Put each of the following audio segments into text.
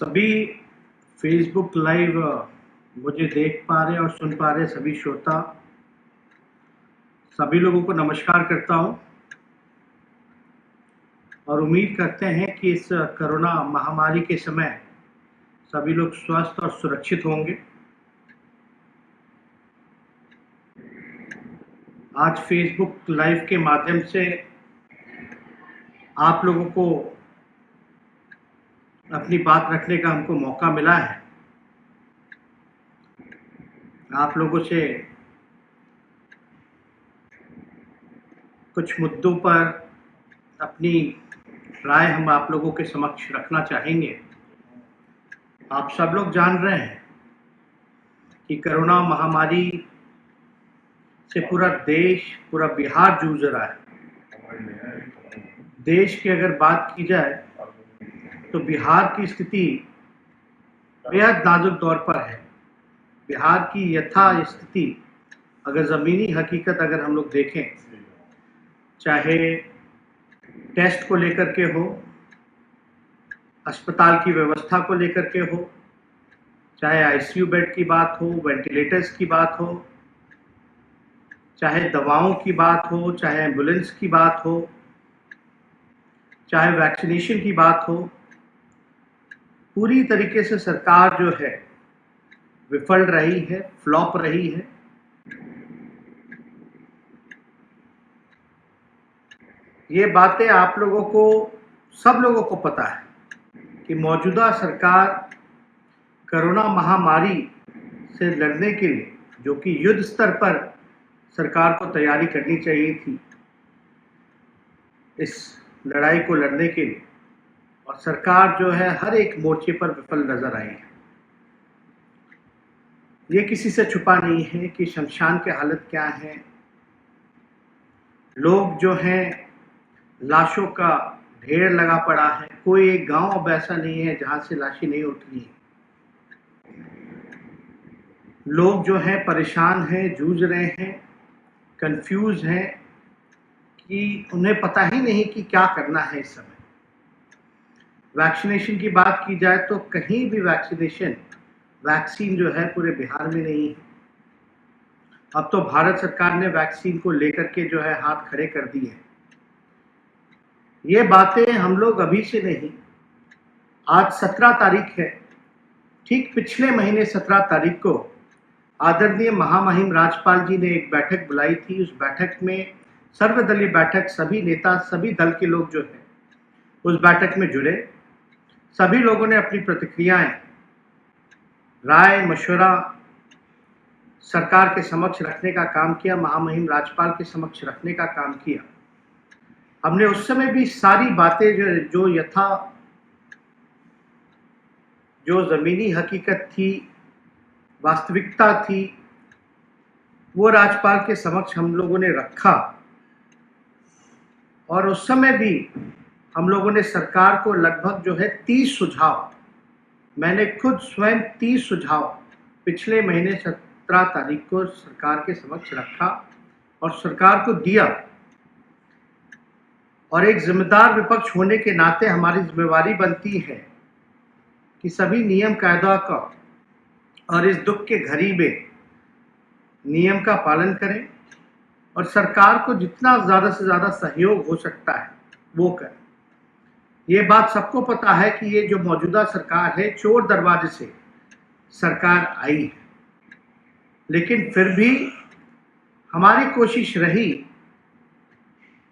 सभी Facebook live मुझे देख पा रहे और सुन पा रहे सभी श्रोता, सभी लोगों को नमस्कार करता हूं और उम्मीद करते हैं कि इस कोरोना महामारी के समय सभी लोग स्वस्थ और सुरक्षित होंगे। आज फेसबुक लाइव के माध्यम से आप लोगों को अपनी बात रखने का हमको मौका मिला है। आप लोगों से कुछ मुद्दों पर अपनी राय हम आप लोगों के समक्ष रखना चाहेंगे। आप सब लोग जान रहे हैं कि कोरोना महामारी से पूरा देश, पूरा बिहार जूझ रहा है। देश की अगर बात की जाए तो बिहार की स्थिति बेहद नाजुक दौर पर है। बिहार की यथा स्थिति अगर ज़मीनी हकीकत अगर हम लोग देखें, चाहे टेस्ट को लेकर के हो, अस्पताल की व्यवस्था को लेकर के हो, चाहे आईसीयू बेड की बात हो, वेंटिलेटर्स की बात हो, चाहे दवाओं की बात हो, चाहे एम्बुलेंस की बात हो, चाहे वैक्सीनेशन की बात हो, पूरी तरीके से सरकार जो है विफल रही है, फ्लॉप रही है। ये बातें आप लोगों को, सब लोगों को पता है कि मौजूदा सरकार कोरोना महामारी से लड़ने के लिए, जो कि युद्ध स्तर पर सरकार को तैयारी करनी चाहिए थी इस लड़ाई को लड़ने के लिए, और सरकार जो है हर एक मोर्चे पर विफल नजर आई है। ये किसी से छुपा नहीं है कि शमशान की हालत क्या है। लोग जो हैं, लाशों का ढेर लगा पड़ा है। कोई एक गांव अब ऐसा नहीं है जहां से लाशें नहीं उठ रही है। लोग जो हैं परेशान हैं, जूझ रहे हैं, कंफ्यूज हैं कि उन्हें पता ही नहीं कि क्या करना है इस समय। वैक्सीनेशन की बात की जाए तो कहीं भी वैक्सीन जो है पूरे बिहार में नहीं है। अब तो भारत सरकार ने वैक्सीन को लेकर के जो है हाथ खड़े कर दिए हैं। ये बातें हम लोग अभी से नहीं, आज 17 तारीख है, ठीक पिछले महीने 17 तारीख को आदरणीय महामहिम राज्यपाल जी ने एक बैठक बुलाई थी। उस बैठक में सर्वदलीय बैठक, सभी नेता, सभी दल के लोग जो है उस बैठक में जुड़े। सभी लोगों ने अपनी प्रतिक्रियाएं, राय, मशवरा सरकार के समक्ष रखने का काम किया, महामहिम राज्यपाल के समक्ष रखने का काम किया। हमने उस समय भी सारी बातें जो ज़मीनी हकीकत थी, वास्तविकता थी, वो राज्यपाल के समक्ष हम लोगों ने रखा। और उस समय भी हम लोगों ने सरकार को लगभग जो है 30 सुझाव, मैंने खुद स्वयं 30 सुझाव पिछले महीने 17 तारीख को सरकार के समक्ष रखा और सरकार को दिया। और एक जिम्मेदार विपक्ष होने के नाते हमारी जिम्मेवारी बनती है कि सभी नियम कायदा का और इस दुख के घड़ी में नियम का पालन करें और सरकार को जितना ज़्यादा से ज़्यादा सहयोग हो सकता है वो करें। ये बात सबको पता है कि ये जो मौजूदा सरकार है, चोर दरवाजे से सरकार आई है, लेकिन फिर भी हमारी कोशिश रही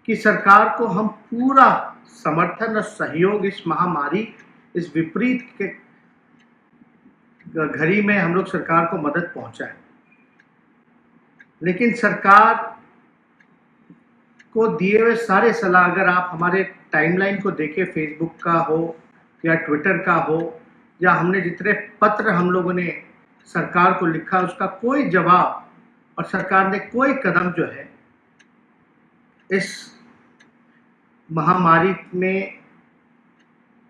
कि सरकार को हम पूरा समर्थन और सहयोग इस महामारी, इस विपरीत के घड़ी में हम लोग सरकार को मदद पहुंचाएं। लेकिन सरकार को दिए हुए सारे सलाह, अगर आप हमारे टाइमलाइन को देखें, फेसबुक का हो या ट्विटर का हो, या हमने जितने पत्र हम लोगों ने सरकार को लिखा, उसका कोई जवाब और सरकार ने कोई कदम जो है इस महामारी में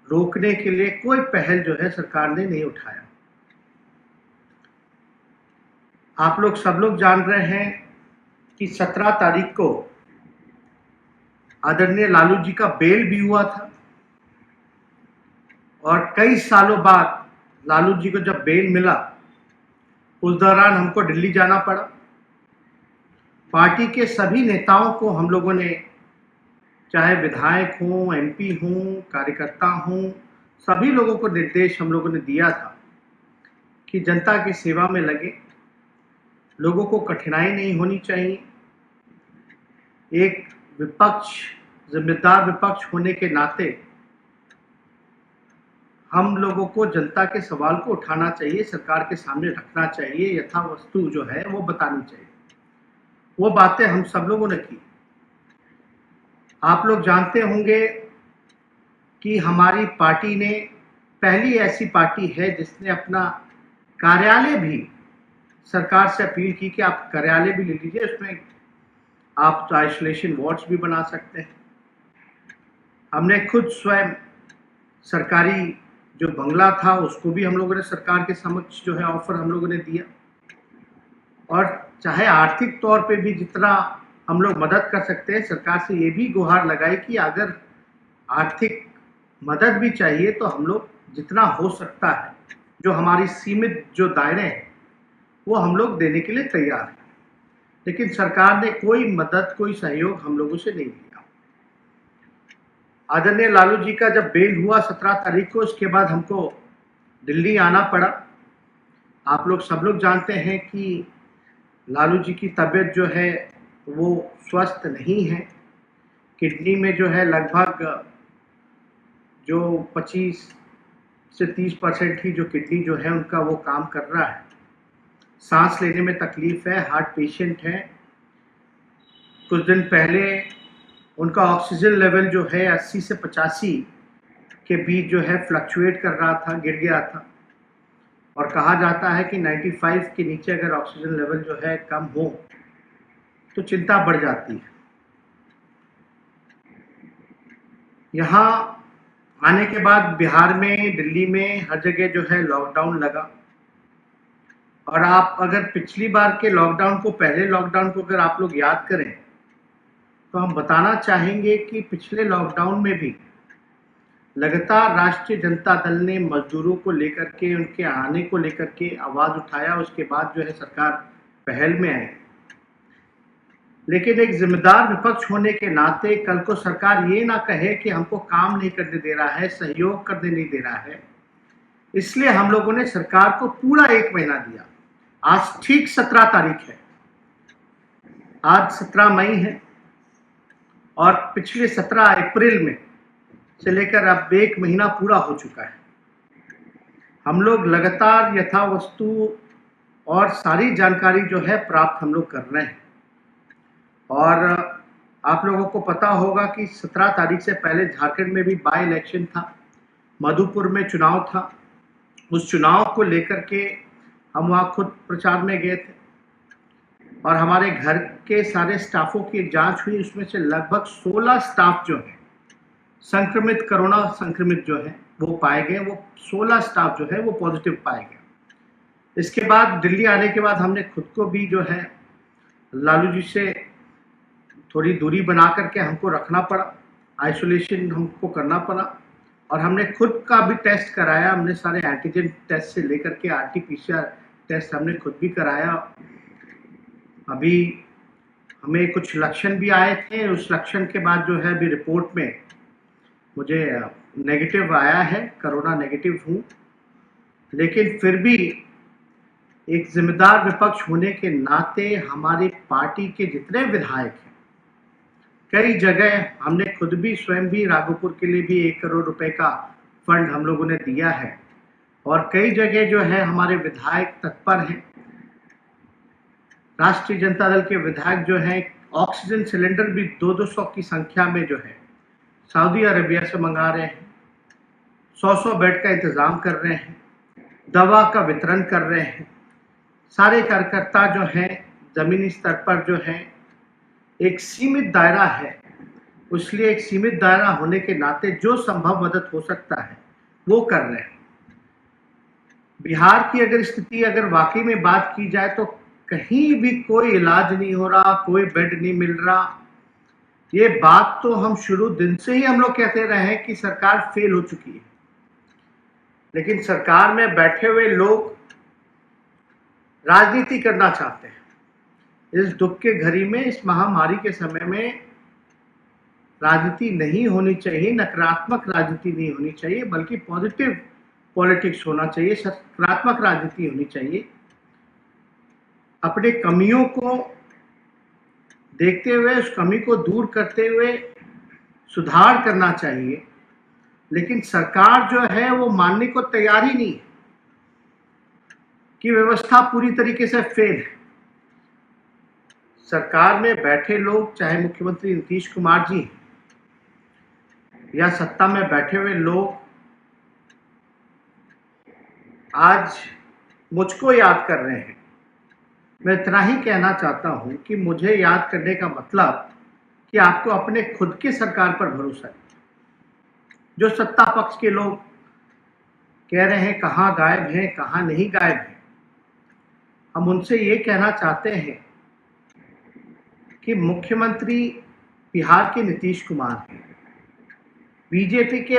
रोकने के लिए कोई पहल जो है सरकार ने नहीं उठाया। आप लोग सब लोग जान रहे हैं कि 17 तारीख को आदरणीय लालू जी का बेल भी हुआ था और कई सालों बाद लालू जी को जब बेल मिला, उस दौरान हमको दिल्ली जाना पड़ा। पार्टी के सभी नेताओं को हम लोगों ने, चाहे विधायक हों, एमपी हों, कार्यकर्ता हों, सभी लोगों को निर्देश हम लोगों ने दिया था कि जनता की सेवा में लगे, लोगों को कठिनाई नहीं होनी चाहिए। एक विपक्ष, जिम्मेदार विपक्ष होने के नाते हम लोगों को जनता के सवाल को उठाना चाहिए, सरकार के सामने रखना चाहिए, यथा वस्तु जो है वो बतानी चाहिए। वो बातें हम सब लोगों ने की। आप लोग जानते होंगे कि हमारी पार्टी ने, पहली ऐसी पार्टी है जिसने अपना कार्यालय भी सरकार से अपील की कि आप कार्यालय भी ले लीजिए, उसमें आप तो आइसोलेशन वार्ड्स भी बना सकते हैं। हमने खुद स्वयं सरकारी जो बंगला था उसको भी हम लोगों ने सरकार के समक्ष जो है ऑफर हम लोगों ने दिया। और चाहे आर्थिक तौर पे भी जितना हम लोग मदद कर सकते हैं, सरकार से ये भी गुहार लगाई कि अगर आर्थिक मदद भी चाहिए तो हम लोग जितना हो सकता है, जो हमारी सीमित जो दायरे हैं, वो हम लोग देने के लिए तैयार हैं। लेकिन सरकार ने कोई मदद, कोई सहयोग हम लोगों से नहीं लिया। आदरणीय लालू जी का जब बेल हुआ 17 तारीख को, उसके बाद हमको दिल्ली आना पड़ा। आप लोग सब लोग जानते हैं कि लालू जी की तबीयत जो है वो स्वस्थ नहीं है। किडनी में जो है लगभग जो 25 से 30% ही जो किडनी जो है उनका वो काम कर रहा है। सांस लेने में तकलीफ है, हार्ट पेशेंट है। कुछ दिन पहले उनका ऑक्सीजन लेवल जो है 80 से 85 के बीच जो है फ्लक्चुएट कर रहा था, गिर गया था। और कहा जाता है कि 95 के नीचे अगर ऑक्सीजन लेवल जो है कम हो तो चिंता बढ़ जाती है। यहाँ आने के बाद बिहार में, दिल्ली में हर जगह जो है लॉकडाउन लगा। और आप अगर पिछली बार के लॉकडाउन को, पहले लॉकडाउन को अगर आप लोग याद करें तो हम बताना चाहेंगे कि पिछले लॉकडाउन में भी लगातार राष्ट्रीय जनता दल ने मजदूरों को लेकर के, उनके आने को लेकर के आवाज उठाया। उसके बाद जो है सरकार पहल में आई। लेकिन एक जिम्मेदार विपक्ष होने के नाते कल को सरकार ये ना कहे कि हमको काम नहीं करने दे रहा है, सहयोग करने नहीं दे रहा है, इसलिए हम लोगों ने सरकार को पूरा 1 महीना दिया। आज ठीक 17 तारीख है, आज 17 मई है और पिछले 17 अप्रैल में से लेकर अब 1 महीना पूरा हो चुका है। हम लोग लगातार यथा वस्तु और सारी जानकारी जो है प्राप्त हम लोग कर रहे हैं। और आप लोगों को पता होगा कि 17 तारीख से पहले झारखंड में भी बाई इलेक्शन था, मधुपुर में चुनाव था। उस चुनाव को लेकर के हम वहाँ खुद प्रचार में गए थे और हमारे घर के सारे स्टाफों की एक जांच हुई। उसमें से लगभग 16 स्टाफ जो है संक्रमित, कोरोना संक्रमित जो है वो पाए गए। वो 16 स्टाफ जो है वो पॉजिटिव पाए गए। इसके बाद दिल्ली आने के बाद हमने खुद को भी जो है लालू जी से थोड़ी दूरी बना करके हमको रखना पड़ा, आइसोलेशन हमको करना पड़ा। और हमने खुद का भी टेस्ट कराया। हमने सारे एंटीजन टेस्ट से लेकर के RT-PCR टेस्ट हमने खुद भी कराया। अभी हमें कुछ लक्षण भी आए थे, उस लक्षण के बाद जो है अभी रिपोर्ट में मुझे नेगेटिव आया है, कोरोना नेगेटिव हूँ। लेकिन फिर भी एक जिम्मेदार विपक्ष होने के नाते हमारी पार्टी के जितने विधायक हैं, कई जगह हमने खुद भी, स्वयं भी, राघोपुर के लिए भी 1 करोड़ रुपए का फंड हम लोगों ने दिया है। और कई जगह जो है हमारे विधायक तत्पर हैं। राष्ट्रीय जनता दल के विधायक जो हैं ऑक्सीजन सिलेंडर भी 200 की संख्या में जो है सऊदी अरेबिया से मंगा रहे हैं, 100 बेड का इंतजाम कर रहे हैं, दवा का वितरण कर रहे हैं। सारे कार्यकर्ता जो हैं जमीनी स्तर पर जो है, एक सीमित दायरा है, इसलिए एक सीमित दायरा होने के नाते जो संभव मदद हो सकता है वो कर रहे हैं। बिहार की अगर स्थिति, अगर वाकई में बात की जाए तो कहीं भी कोई इलाज नहीं हो रहा, कोई बेड नहीं मिल रहा। ये बात तो हम शुरू दिन से ही हम लोग कहते रहे हैं कि सरकार फेल हो चुकी है। लेकिन सरकार में बैठे हुए लोग राजनीति करना चाहते हैं। इस दुख के घड़ी में, इस महामारी के समय में राजनीति नहीं होनी चाहिए, नकारात्मक राजनीति नहीं होनी चाहिए, बल्कि पॉजिटिव पॉलिटिक्स होना चाहिए, सकारात्मक राजनीति होनी चाहिए। अपने कमियों को देखते हुए, उस कमी को दूर करते हुए सुधार करना चाहिए। लेकिन सरकार जो है वो मानने को तैयार ही नहीं कि व्यवस्था पूरी तरीके से फेल है। सरकार में बैठे लोग, चाहे मुख्यमंत्री नीतीश कुमार जी या सत्ता में बैठे हुए लोग, आज मुझको याद कर रहे हैं। मैं इतना ही कहना चाहता हूं कि मुझे याद करने का मतलब कि आपको अपने खुद के सरकार पर भरोसा है। जो सत्ता पक्ष के लोग कह रहे हैं कहाँ गायब हैं, कहाँ नहीं गायब हैं, हम उनसे ये कहना चाहते हैं कि मुख्यमंत्री बिहार के नीतीश कुमार हैं, बीजेपी के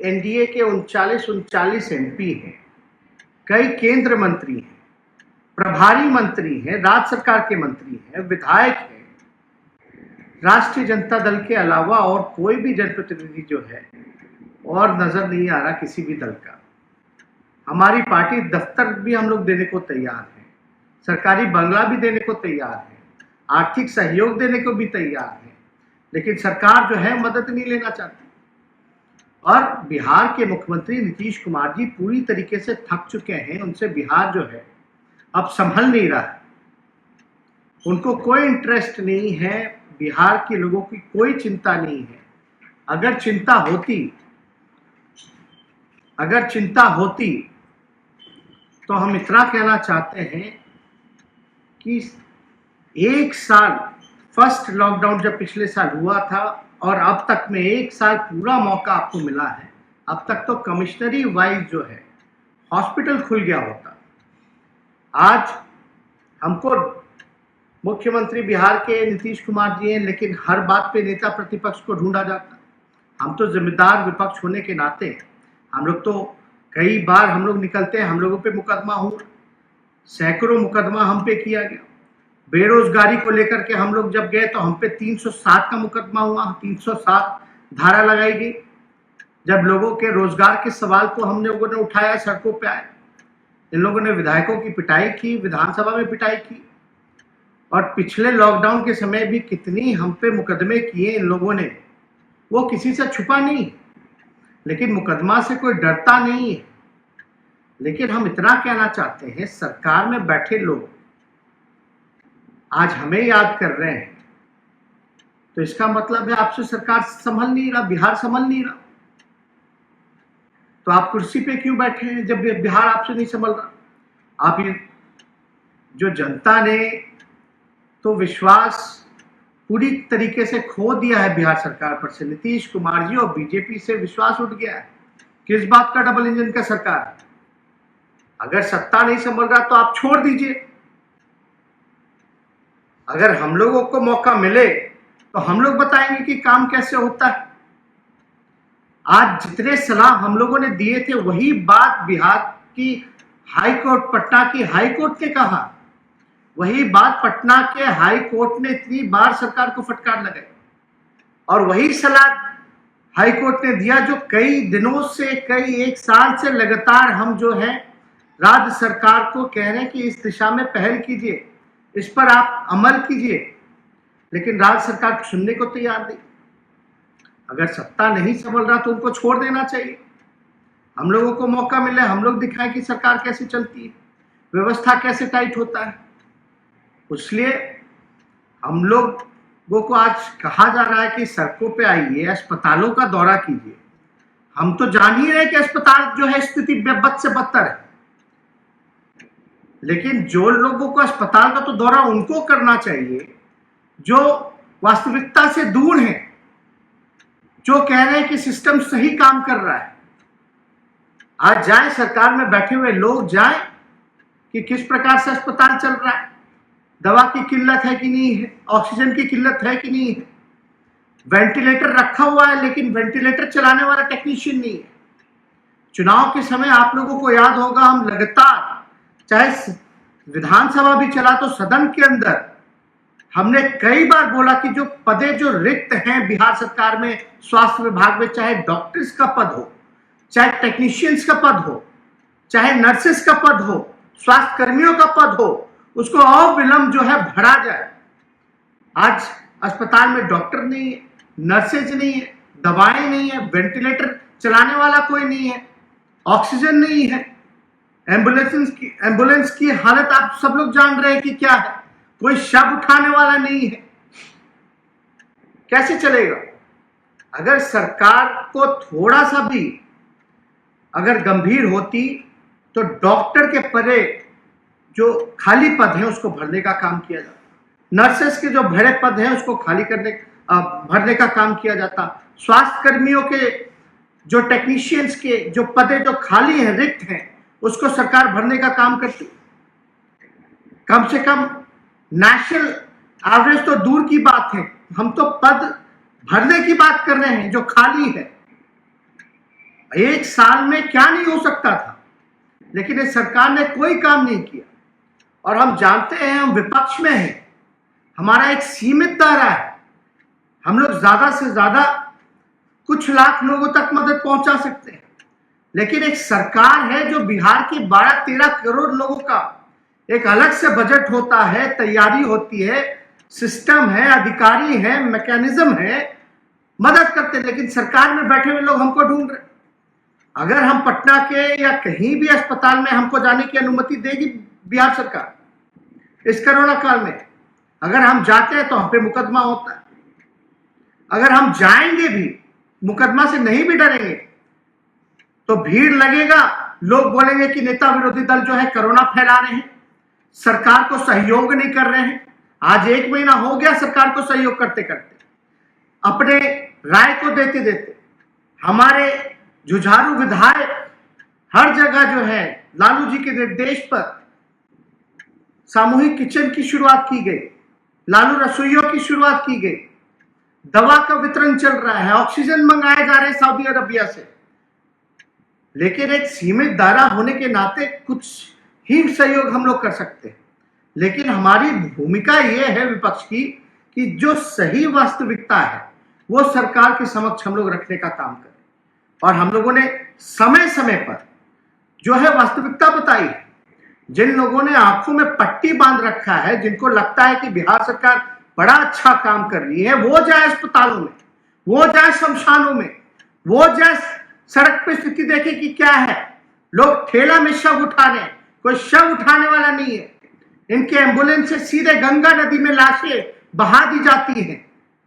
एनडीए के 39 एमपी हैं, कई केंद्र मंत्री हैं, प्रभारी मंत्री हैं, राज्य सरकार के मंत्री हैं, विधायक हैं। राष्ट्रीय जनता दल के अलावा और कोई भी जनप्रतिनिधि जो है और नजर नहीं आ रहा किसी भी दल का। हमारी पार्टी दफ्तर भी हम लोग देने को तैयार है, सरकारी बंगला भी देने को तैयार है, आर्थिक सहयोग देने को भी तैयार है, लेकिन सरकार जो है मदद नहीं लेना चाहती। और बिहार के मुख्यमंत्री नीतीश कुमार जी पूरी तरीके से थक चुके हैं। उनसे बिहार जो है अब संभल नहीं रहा है। उनको कोई इंटरेस्ट नहीं है, बिहार के लोगों की कोई चिंता नहीं है। अगर चिंता होती तो हम इतना कहना चाहते हैं कि एक साल, फर्स्ट लॉकडाउन जब पिछले साल हुआ था और अब तक में एक साल पूरा मौका आपको मिला है। अब तक तो कमिश्नरी वाइज जो है हॉस्पिटल खुल गया होता। आज हमको मुख्यमंत्री बिहार के नीतीश कुमार जी हैं, लेकिन हर बात पे नेता प्रतिपक्ष को ढूंढा जाता। हम तो जिम्मेदार विपक्ष होने के नाते हम लोग तो कई बार हम लोग निकलते हैं, हम लोगों पे मुकदमा हुआ, सैकड़ों मुकदमा हम पे किया गया। बेरोजगारी को लेकर के हम लोग जब गए तो हम पे 307 का मुकदमा हुआ, 307 धारा लगाई गई। जब लोगों के रोजगार के सवाल को हम लोगों ने उठाया, सड़कों पे आए, इन लोगों ने विधायकों की पिटाई की, विधानसभा में पिटाई की। और पिछले लॉकडाउन के समय भी कितनी हम पे मुकदमे किए इन लोगों ने, वो किसी से छुपा नहीं। लेकिन मुकदमा से कोई डरता नहीं है। लेकिन हम इतना कहना चाहते हैं, सरकार में बैठे लोग आज हमें याद कर रहे हैं, तो इसका मतलब है आपसे सरकार संभल नहीं रहा, बिहार संभल नहीं रहा। तो आप कुर्सी पे क्यों बैठे हैं जब बिहार आपसे नहीं संभल रहा? आप ये जो जनता ने तो विश्वास पूरी तरीके से खो दिया है बिहार सरकार पर से। नीतीश कुमार जी और बीजेपी से विश्वास उठ गया है। किस बात का डबल इंजन का सरकार है? अगर सत्ता नहीं संभल रहा तो आप छोड़ दीजिए। अगर हम लोगों को मौका मिले तो हम लोग बताएंगे कि काम कैसे होता है। आज जितने सलाह हम लोगों ने दिए थे वही बात बिहार की हाई कोर्ट, पटना की हाई कोर्ट ने कहा। वही बात पटना के हाई कोर्ट ने इतनी बार सरकार को फटकार लगाई, और वही सलाह हाई कोर्ट ने दिया जो कई दिनों से, कई एक साल से लगातार हम जो है राज्य सरकार को कह रहे हैं कि इस दिशा में पहल कीजिए, इस पर आप अमल कीजिए। लेकिन राज्य सरकार सुनने को तैयार नहीं। अगर सत्ता नहीं संभल रहा तो उनको छोड़ देना चाहिए। हम लोगों को मौका मिले, हम लोग दिखाएं कि सरकार कैसे चलती है, व्यवस्था कैसे टाइट होता है। इसलिए हम लोगों को आज कहा जा रहा है कि सड़कों पे आइए, अस्पतालों का दौरा कीजिए। हम तो जान ही रहे कि अस्पताल जो है स्थिति बद से बदतर है, लेकिन जो लोगों को अस्पताल का तो दौरा उनको करना चाहिए जो वास्तविकता से दूर हैं, जो कह रहे हैं कि सिस्टम सही काम कर रहा है। आज जाएं, सरकार में बैठे हुए लोग जाएं कि किस प्रकार से अस्पताल चल रहा है, दवा की किल्लत है कि नहीं है, ऑक्सीजन की किल्लत है कि नहीं है, वेंटिलेटर रखा हुआ है लेकिन वेंटिलेटर चलाने वाला टेक्नीशियन नहीं है। चुनाव के समय आप लोगों को याद होगा, हम लगातार, चाहे विधानसभा भी चला तो सदन के अंदर हमने कई बार बोला कि जो पदे जो रिक्त हैं बिहार सरकार में स्वास्थ्य विभाग में, चाहे डॉक्टर्स का पद हो, चाहे टेक्नीशियंस का पद हो, चाहे नर्सेस का पद हो, स्वास्थ्य कर्मियों का पद हो, उसको अविलंब जो है भरा जाए। आज अस्पताल में डॉक्टर नहीं है, नर्सेज नहीं है, दवाएं नहीं है, वेंटिलेटर चलाने वाला कोई नहीं है, ऑक्सीजन नहीं है, एम्बुलेंस की हालत आप सब लोग जान रहे हैं कि क्या है, कोई शव उठाने वाला नहीं है। कैसे चलेगा? अगर सरकार को थोड़ा सा भी अगर गंभीर होती तो डॉक्टर के परे जो खाली पद हैं उसको भरने का काम किया जाता, नर्सेस के जो भरे पद हैं उसको भरने का काम किया जाता, स्वास्थ्य कर्मियों के जो टेक्नीशियंस के जो पदे जो खाली हैं, रिक्त हैं, उसको सरकार भरने का काम करती। कम से कम नेशनल एवरेज तो दूर की बात है, हम तो पद भरने की बात कर रहे हैं जो खाली है। एक साल में क्या नहीं हो सकता था, लेकिन इस सरकार ने कोई काम नहीं किया। और हम जानते हैं, हम विपक्ष में हैं, हमारा एक सीमित दायरा है, हम लोग ज्यादा से ज्यादा कुछ लाख लोगों तक मदद पहुंचा सकते हैं, लेकिन एक सरकार है जो बिहार के 12-13 करोड़ लोगों का एक अलग से बजट होता है, तैयारी होती है, सिस्टम है, अधिकारी है, मैकेनिज्म है, मदद करते हैं, लेकिन सरकार में बैठे हुए लोग हमको ढूंढ रहे। अगर हम पटना के या कहीं भी अस्पताल में हमको जाने की अनुमति देगी बिहार सरकार इस कोरोना काल में, अगर हम जाते हैं तो हम पे मुकदमा होता है। अगर हम जाएंगे भी, मुकदमा से नहीं भी डरेंगे, तो भीड़ लगेगा, लोग बोलेंगे कि नेता विरोधी दल जो है कोरोना फैला रहे हैं, सरकार को सहयोग नहीं कर रहे हैं। आज 1 महीना हो गया सरकार को सहयोग करते करते, अपने राय को देते देते। हमारे जुझारू विधायक हर जगह जो है लालू जी के निर्देश पर सामूहिक किचन की शुरुआत की गई, लालू रसोइयों की शुरुआत की गई, दवा का वितरण चल रहा है, ऑक्सीजन मंगाए जा रहे हैं सऊदी अरबिया से। लेकिन एक सीमित दायरा होने के नाते कुछ ही सहयोग हम लोग कर सकते हैं, लेकिन हमारी भूमिका यह है विपक्ष की कि जो सही वास्तविकता है वो सरकार के समक्ष हम लोग रखने का काम करें। और हम लोगों ने समय समय पर जो है वास्तविकता बताई है। जिन लोगों ने आंखों में पट्टी बांध रखा है, जिनको लगता है कि बिहार सरकार बड़ा अच्छा काम कर रही है, वो जाए अस्पतालों में, वो जाए शमशानों में, वो जाए सड़क पे स्थिति देखे कि क्या है। लोग ठेला में शव उठा रहे हैं, कोई शव उठाने वाला नहीं है। इनके एम्बुलेंस से सीधे गंगा नदी में लाशें बहा दी जाती हैं।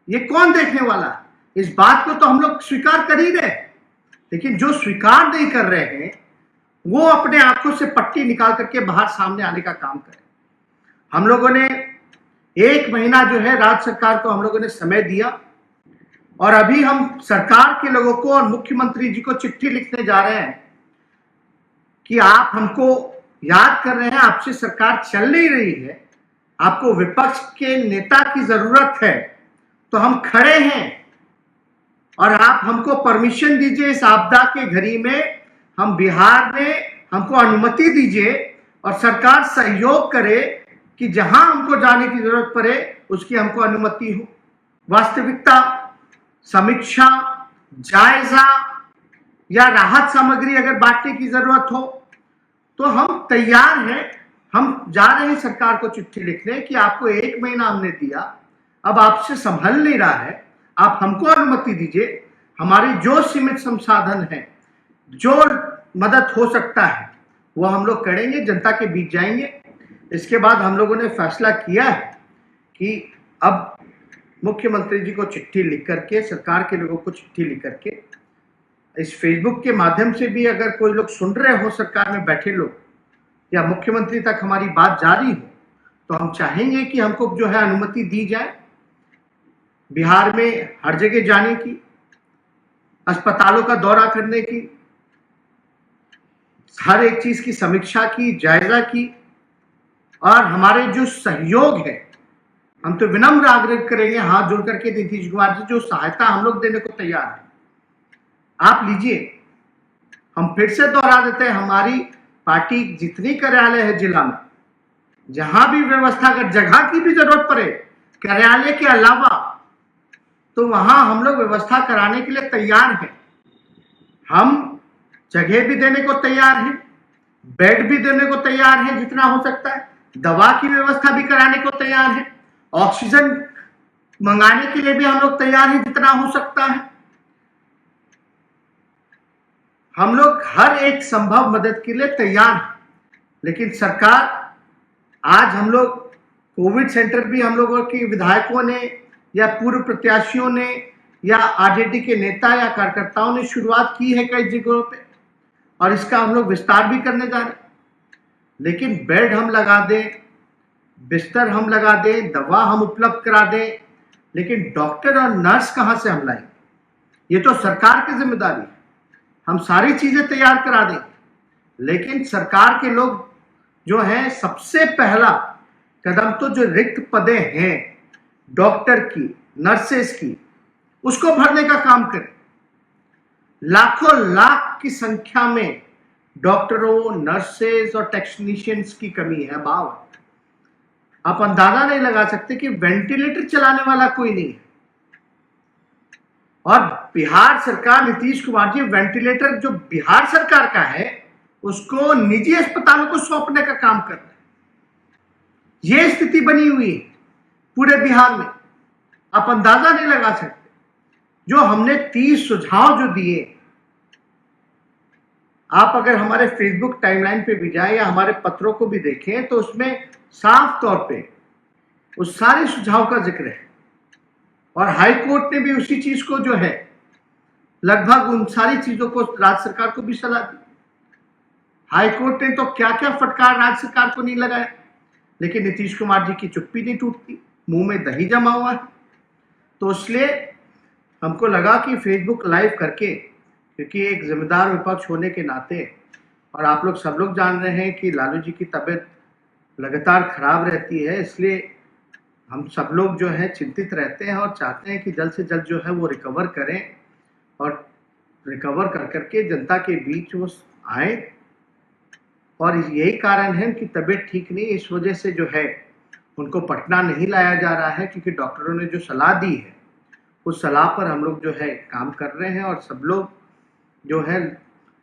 ये कौन देखने वाला है? इस बात को तो हम लोग स्वीकार कर ही रहे, लेकिन जो स्वीकार नहीं कर रहे हैं वो अपने आंखों से पट्टी निकाल करके बाहर सामने आने का काम करें। हम लोगों ने 1 महीना जो है राज्य सरकार को हम लोगों ने समय दिया, और अभी हम सरकार के लोगों को और मुख्यमंत्री जी को चिट्ठी लिखने जा रहे हैं कि आप हमको याद कर रहे हैं, आपसे सरकार चल नहीं रही है, आपको विपक्ष के नेता की जरूरत है, तो हम खड़े हैं और आप हमको परमिशन दीजिए इस आपदा के घड़ी में, हम बिहार में हमको अनुमति दीजिए और सरकार सहयोग करे कि जहां हमको जाने की जरूरत पड़े उसकी हमको अनुमति हो। वास्तविकता, समीक्षा, जायजा या राहत सामग्री अगर बांटने की जरूरत हो तो हम तैयार हैं। हम जा रहे हैं सरकार को चिट्ठी लिखने कि आपको 1 महीना हमने दिया, अब आपसे संभल नहीं रहा है, आप हमको अनुमति दीजिए, हमारी जो सीमित संसाधन है, जो मदद हो सकता है वो हम लोग करेंगे, जनता के बीच जाएंगे। इसके बाद हम लोगों ने फैसला किया है कि अब मुख्यमंत्री जी को चिट्ठी लिख करके, सरकार के लोगों को चिट्ठी लिख करके, इस फेसबुक के माध्यम से भी अगर कोई लोग सुन रहे हो, सरकार में बैठे लोग, या मुख्यमंत्री तक हमारी बात जारी हो, तो हम चाहेंगे कि हमको जो है अनुमति दी जाए बिहार में हर जगह जाने की, अस्पतालों का दौरा करने की, हर एक चीज की समीक्षा की, जायजा की। और हमारे जो सहयोग है, हम तो विनम्र आग्रह करेंगे हाथ जोड़ करके नीतीश कुमार जी, जो सहायता हम लोग देने को तैयार है, आप लीजिए। हम फिर से दोहरा देते हैं, हमारी पार्टी जितनी कार्यालय है जिला में, जहां भी व्यवस्था, अगर जगह की भी जरूरत पड़े कार्यालय के अलावा, तो वहां हम लोग व्यवस्था कराने के लिए तैयार हैं। हम जगह भी देने को तैयार हैं, बेड भी देने को तैयार हैं जितना हो सकता है, दवा की व्यवस्था भी कराने को तैयार है, ऑक्सीजन मंगाने के लिए भी हम लोग तैयार हैं जितना हो सकता है। हम लोग हर एक संभव मदद के लिए तैयार हैं। लेकिन सरकार, आज हम लोग कोविड सेंटर भी हम लोगों के विधायकों ने या पूर्व प्रत्याशियों ने या आरजेडी के नेता या कार्यकर्ताओं ने शुरुआत की है कई जगहों पे, और इसका हम लोग विस्तार भी करने जा रहे हैं। लेकिन बेड हम लगा दें, बिस्तर हम लगा दें, दवा हम उपलब्ध करा दें, लेकिन डॉक्टर और नर्स कहां से हम लाएंगे? ये तो सरकार की जिम्मेदारी है। हम सारी चीजें तैयार करा दें, लेकिन सरकार के लोग जो हैं, सबसे पहला कदम तो जो रिक्त पदें हैं डॉक्टर की, नर्सेस की, उसको भरने का काम करें। लाखों लाख की संख्या में डॉक्टरों, नर्सेस और टेक्नीशियंस की कमी है। भाव आप अंदाजा नहीं लगा सकते कि वेंटिलेटर चलाने वाला कोई नहीं है। और बिहार सरकार, नीतीश कुमार जी, वेंटिलेटर जो बिहार सरकार का है उसको निजी अस्पतालों को सौंपने का काम कर रहे हैं। यह स्थिति बनी हुई है पूरे बिहार में, आप अंदाजा नहीं लगा सकते। जो हमने 30 सुझाव जो दिए, आप अगर हमारे फेसबुक टाइमलाइन पे भी जाए या हमारे पत्रों को भी देखें, तो उसमें साफ तौर पे उस सारे सुझाव का जिक्र है। और हाई कोर्ट ने भी उसी चीज को जो है, लगभग उन सारी चीजों को राज्य सरकार को भी सलाह दी। हाई कोर्ट ने तो क्या क्या फटकार राज्य सरकार को नहीं लगाया, लेकिन नीतीश कुमार जी की चुप्पी नहीं टूटती, मुंह में दही जमा हुआ है। तो इसलिए हमको लगा कि फेसबुक लाइव करके, क्योंकि एक जिम्मेदार विपक्ष होने के नाते, और आप लोग सब लोग जान रहे हैं कि लालू जी की तबीयत लगातार खराब रहती है, इसलिए हम सब लोग जो है चिंतित रहते हैं और चाहते हैं कि जल्द से जल्द जो है वो रिकवर करें, और रिकवर कर करके जनता के बीच वो आए। और यही कारण है कि तबीयत ठीक नहीं, इस वजह से जो है उनको पटना नहीं लाया जा रहा है, क्योंकि डॉक्टरों ने जो सलाह दी है उस सलाह पर हम लोग जो है काम कर रहे हैं। और सब लोग जो है,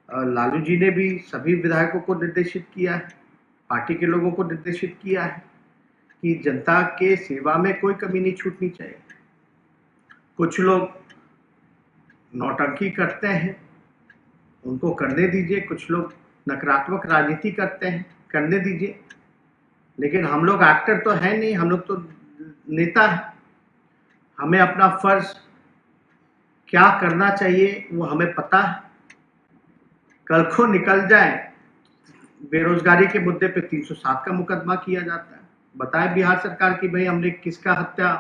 लालू जी ने भी सभी विधायकों को निर्देशित किया है, पार्टी के लोगों को निर्देशित किया है कि जनता के सेवा में कोई कमी नहीं छूटनी चाहिए। कुछ लोग नौटंकी करते हैं, उनको करने दीजिए। कुछ लोग नकारात्मक राजनीति करते हैं, करने दीजिए। लेकिन हम लोग एक्टर तो है नहीं, हम लोग तो नेता हैं। हमें अपना फर्ज क्या करना चाहिए वो हमें पता है। कल को निकल जाए, बेरोजगारी के मुद्दे पे 307 का मुकदमा किया जाता है। बताए बिहार सरकार की भाई हमने किसका हत्या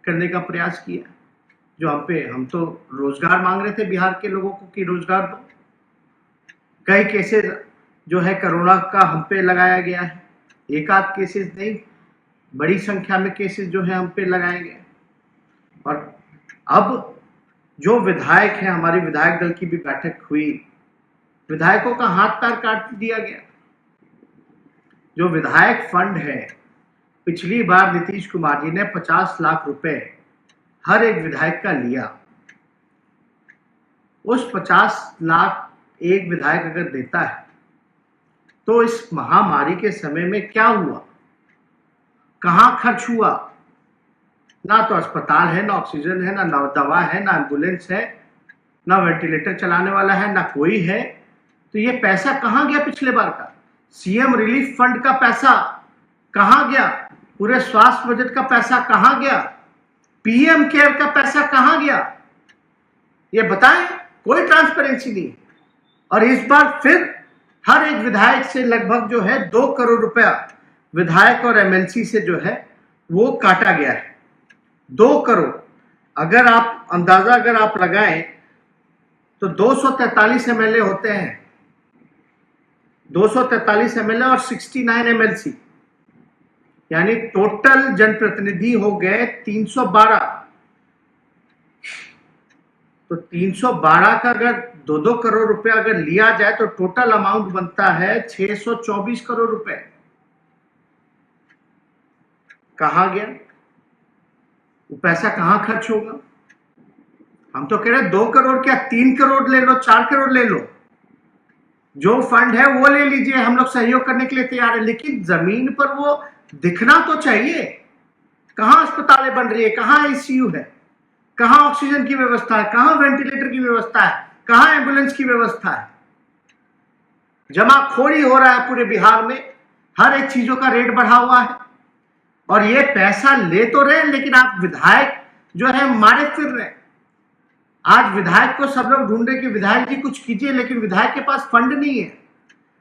करने का प्रयास किया, जो हम तो रोजगार मांग रहे थे बिहार के लोगों को कि रोजगार दो। कई केसेस जो है कोरोना का हम पे लगाया गया है, एक आध केसेस नहीं, बड़ी संख्या में केसेस जो है हम पे लगाए गए। और अब जो विधायक है, हमारी विधायक दल की भी बैठक हुई, विधायकों का हाथ पैर काट दिया गया। जो विधायक फंड है, पिछली बार नीतीश कुमार जी ने 50 लाख रुपए हर एक विधायक का लिया। उस 50 लाख एक विधायक अगर देता है, तो इस महामारी के समय में क्या हुआ, कहां खर्च हुआ? ना तो अस्पताल है, ना ऑक्सीजन है, ना दवा है, ना एम्बुलेंस है, ना वेंटिलेटर चलाने वाला है, ना कोई है। तो ये पैसा कहां गया पिछले बार का? सीएम रिलीफ फंड का पैसा कहां गया? पूरे स्वास्थ्य बजट का पैसा कहां गया? पीएम केयर का पैसा कहां गया? ये बताएं, कोई ट्रांसपेरेंसी नहीं। और इस बार फिर हर एक विधायक से लगभग जो है 2 करोड़ रुपया विधायक और एमएलसी से जो है वो काटा गया है। 2 करोड़, अगर आप अंदाजा अगर आप लगाएं तो 243 एमएलए होते हैं, 243 एमएलए और 69 एमएलसी, यानी टोटल जनप्रतिनिधि हो गए 312। तो 312 का अगर 2-2 करोड़ रुपए अगर लिया जाए तो टोटल अमाउंट बनता है 624 करोड़ रुपए। कहां गया वो पैसा, कहां खर्च होगा? हम तो कह रहे 2 करोड़ क्या 3 करोड़ ले लो, 4 करोड़ ले लो, जो फंड है वो ले लीजिए, हम लोग सहयोग करने के लिए तैयार है, लेकिन जमीन पर वो दिखना तो चाहिए। कहां अस्पतालें बन रही है, कहां आईसीयू है, कहां ऑक्सीजन की व्यवस्था है, कहां वेंटिलेटर की व्यवस्था है, कहां एम्बुलेंस की व्यवस्था है? जमाखोरी हो रहा है पूरे बिहार में, हर एक चीजों का रेट बढ़ा हुआ है और ये पैसा ले तो रहे लेकिन आप विधायक जो है मारे फिर रहे। आज विधायक को सब लोग ढूंढ रहे कि विधायक जी कुछ कीजिए, लेकिन विधायक के पास फंड नहीं है।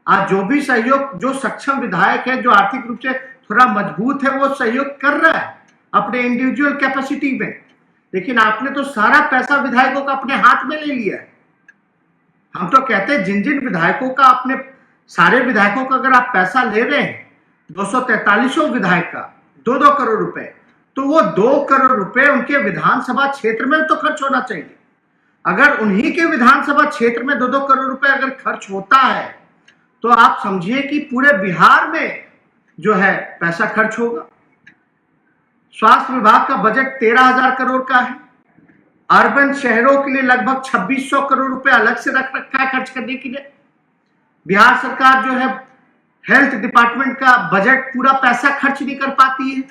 आज जो भी सहयोग, जो सक्षम विधायक है, जो आर्थिक रूप से थोड़ा मजबूत है, वो सहयोग कर रहा है अपने इंडिविजुअल कैपेसिटी में, लेकिन आपने तो सारा पैसा विधायकों का अपने हाथ में ले लिया है। हम तो कहते हैं जिन जिन विधायकों का, अपने सारे विधायकों का अगर आप पैसा ले रहे हैं, 243 विधायक का 2-2 करोड़ रुपए, तो वो 2 करोड़ रुपए उनके विधानसभा क्षेत्र में तो खर्च होना चाहिए। अगर उन्हीं के विधानसभा क्षेत्र में 2-2 करोड़ रुपए अगर खर्च होता है तो आप समझिए कि पूरे बिहार में जो है पैसा खर्च होगा। स्वास्थ्य विभाग का बजट 13,000 करोड़ का है। अर्बन शहरों के लिए लगभग 2600 करोड़ रुपए अलग से रख रखा है खर्च करने के लिए। बिहार सरकार जो है हेल्थ डिपार्टमेंट का बजट पूरा पैसा खर्च नहीं कर पाती है,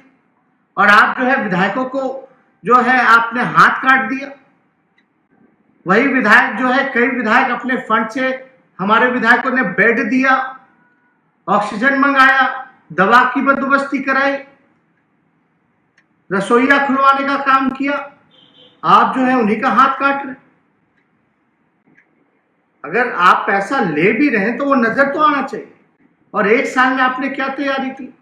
और आप जो है विधायकों को जो है आपने हाथ काट दिया। वही विधायक जो है, कई विधायक अपने फंड से, हमारे विधायकों ने बेड दिया, ऑक्सीजन मंगाया, दवा की बंदोबस्ती कराई, रसोईया खुलवाने का काम किया, आप जो है उन्हीं का हाथ काट रहे। अगर आप पैसा ले भी रहे हैं तो वो नजर तो आना चाहिए। और एक साल में आपने क्या तैयारी की?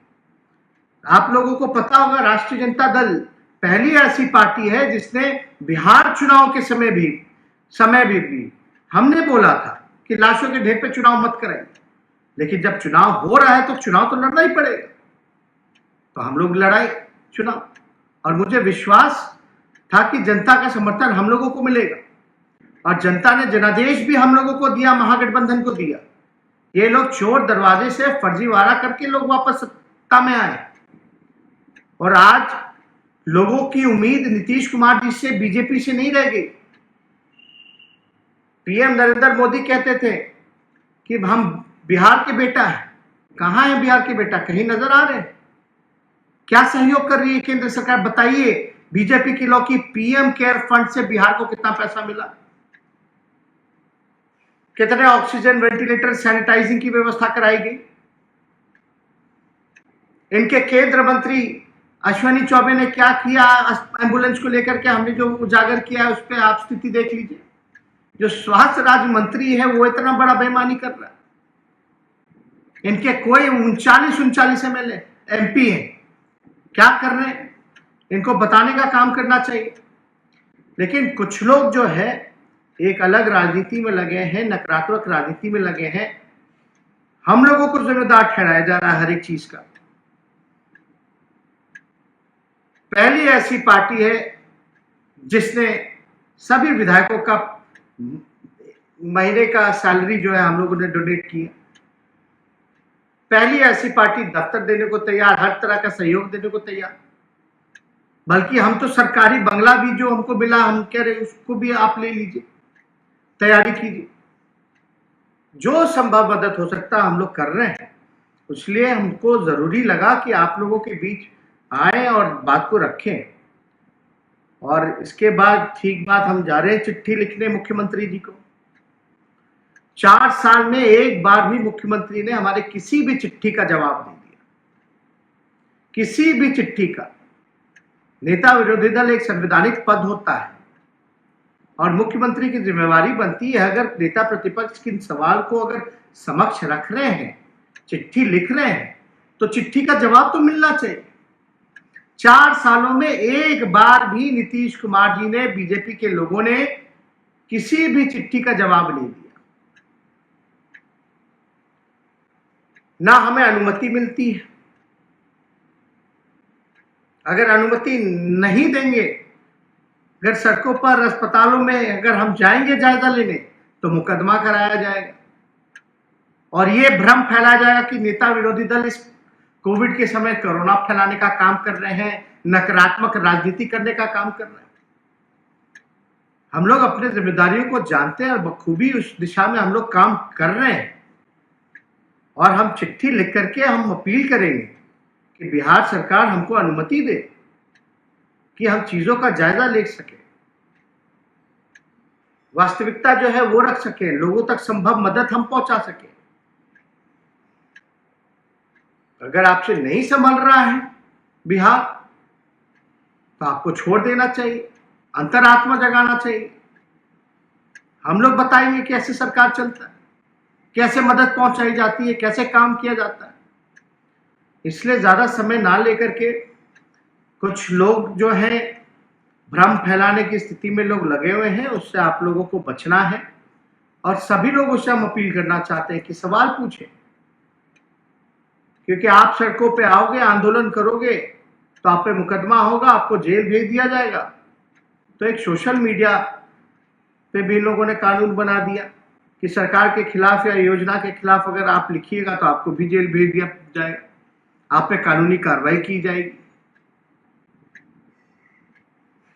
आप लोगों को पता होगा, राष्ट्रीय जनता दल पहली ऐसी पार्टी है जिसने बिहार चुनाव के समय भी हमने बोला था कि लाशों के ढेर पे चुनाव मत कराइए, लेकिन जब चुनाव हो रहा है तो चुनाव तो लड़ना ही पड़ेगा, तो हम लोग लड़ाई चुनाव, और मुझे विश्वास था कि जनता का समर्थन हम लोगों को मिलेगा, और जनता ने जनादेश भी हम लोगों को दिया, महागठबंधन को दिया। ये लोग चोर दरवाजे से फर्जीवाड़ा करके लोग वापस सत्ता में आए, और आज लोगों की उम्मीद नीतीश कुमार जी से, बीजेपी से नहीं रह गई। पीएम नरेंद्र मोदी कहते थे कि हम बिहार के बेटा हैं। कहां है बिहार के बेटा? कहीं नजर आ रहे हैं? क्या सहयोग कर रही है केंद्र सरकार? बताइए, बीजेपी के लोग की पीएम केयर फंड से बिहार को कितना पैसा मिला, कितने ऑक्सीजन, वेंटिलेटर, सैनिटाइजिंग की व्यवस्था कराई गई। इनके केंद्र मंत्री अश्विनी चौबे ने क्या किया एम्बुलेंस को लेकर के, हमने जो उजागर किया है उस पर आप स्थिति देख लीजिए। जो स्वास्थ्य राज्य मंत्री है वो इतना बड़ा बेईमानी कर रहा है। इनके कोई 39 एमएलए एमपी हैं, क्या कर रहे हैं इनको बताने का काम करना चाहिए। लेकिन कुछ लोग जो है एक अलग राजनीति में लगे हैं, नकारात्मक राजनीति में लगे हैं। हम लोगों को जिम्मेदार ठहराया जा रहा है हर एक चीज का। पहली ऐसी पार्टी है जिसने सभी विधायकों का महीने का सैलरी जो है हम लोगों ने डोनेट किया। पहली ऐसी पार्टी दफ्तर देने को तैयार, हर तरह का सहयोग देने को तैयार। बल्कि हम तो सरकारी बंगला भी जो हमको मिला, हम कह रहे उसको भी आप ले लीजिए, तैयारी कीजिए। जो संभव मदद हो सकता हम लोग कर रहे हैं, इसलिए हमको जरूरी लगा कि आप लोगों के बीच आए और बात को रखें। और इसके बाद ठीक बात, हम जा रहे हैं चिट्ठी लिखने मुख्यमंत्री जी को। 4 साल में एक बार भी मुख्यमंत्री ने हमारे किसी भी चिट्ठी का जवाब नहीं दिया, किसी भी चिट्ठी का। नेता विरोधी दल एक संवैधानिक पद होता है और मुख्यमंत्री की जिम्मेवारी बनती है, अगर नेता प्रतिपक्ष के सवाल को अगर समक्ष रख रहे हैं, चिट्ठी लिख रहे हैं, तो चिट्ठी का जवाब तो मिलना चाहिए। 4 सालों में एक बार भी नीतीश कुमार जी ने, बीजेपी के लोगों ने किसी भी चिट्ठी का जवाब नहीं दिया। ना हमें अनुमति मिलती है। अगर अनुमति नहीं देंगे, अगर सड़कों पर, अस्पतालों में अगर हम जाएंगे जायजा लेने, तो मुकदमा कराया जाएगा और ये भ्रम फैलाया जाएगा कि नेता विरोधी दल इस कोविड के समय कोरोना फैलाने का काम कर रहे हैं, नकारात्मक राजनीति करने का काम कर रहे हैं। हम लोग अपने जिम्मेदारियों को जानते हैं और बखूबी उस दिशा में हम लोग काम कर रहे हैं और हम चिट्ठी लिख करके हम अपील करेंगे कि बिहार सरकार हमको अनुमति दे कि हम चीजों का जायजा ले सके, वास्तविकता जो है वो रख सके, लोगों तक संभव मदद हम पहुंचा सके। अगर आपसे नहीं संभल रहा है बिहार तो आपको छोड़ देना चाहिए, अंतरात्मा जगाना चाहिए। हम लोग बताएंगे कैसे सरकार चलता है, कैसे मदद पहुंचाई जाती है, कैसे काम किया जाता है। इसलिए ज्यादा समय ना लेकर के कुछ लोग जो है भ्रम फैलाने की स्थिति में लोग लगे हुए हैं, उससे आप लोगों को बचना है और सभी लोगों से हम अपील करना चाहते हैं कि सवाल पूछें, क्योंकि आप सड़कों पे आओगे, आंदोलन करोगे तो आप पे मुकदमा होगा, आपको जेल भेज दिया जाएगा। तो एक सोशल मीडिया पे भी लोगों ने कानून बना दिया कि सरकार के खिलाफ या योजना के खिलाफ अगर आप लिखिएगा तो आपको भी जेल भेज दिया जाएगा, आप पे कानूनी कार्रवाई की जाएगी।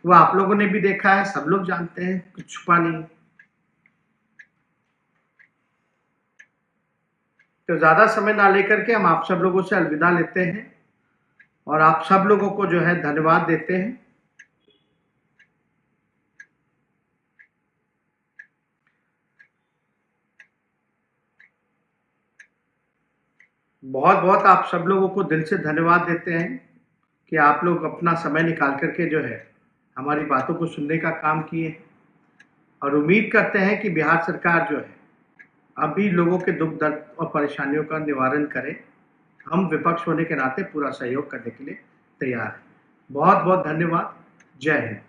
वो आप लोगों ने भी देखा है, सब लोग जानते हैं, कुछ छुपा नहीं। तो ज्यादा समय ना लेकर के हम आप सब लोगों से अलविदा लेते हैं और आप सब लोगों को जो है धन्यवाद देते हैं। बहुत बहुत आप सब लोगों को दिल से धन्यवाद देते हैं कि आप लोग अपना समय निकाल करके जो है हमारी बातों को सुनने का काम किए और उम्मीद करते हैं कि बिहार सरकार जो है अभी लोगों के दुख दर्द और परेशानियों का निवारण करे। हम विपक्ष होने के नाते पूरा सहयोग करने के लिए तैयार हैं। बहुत बहुत धन्यवाद। जय हिंद।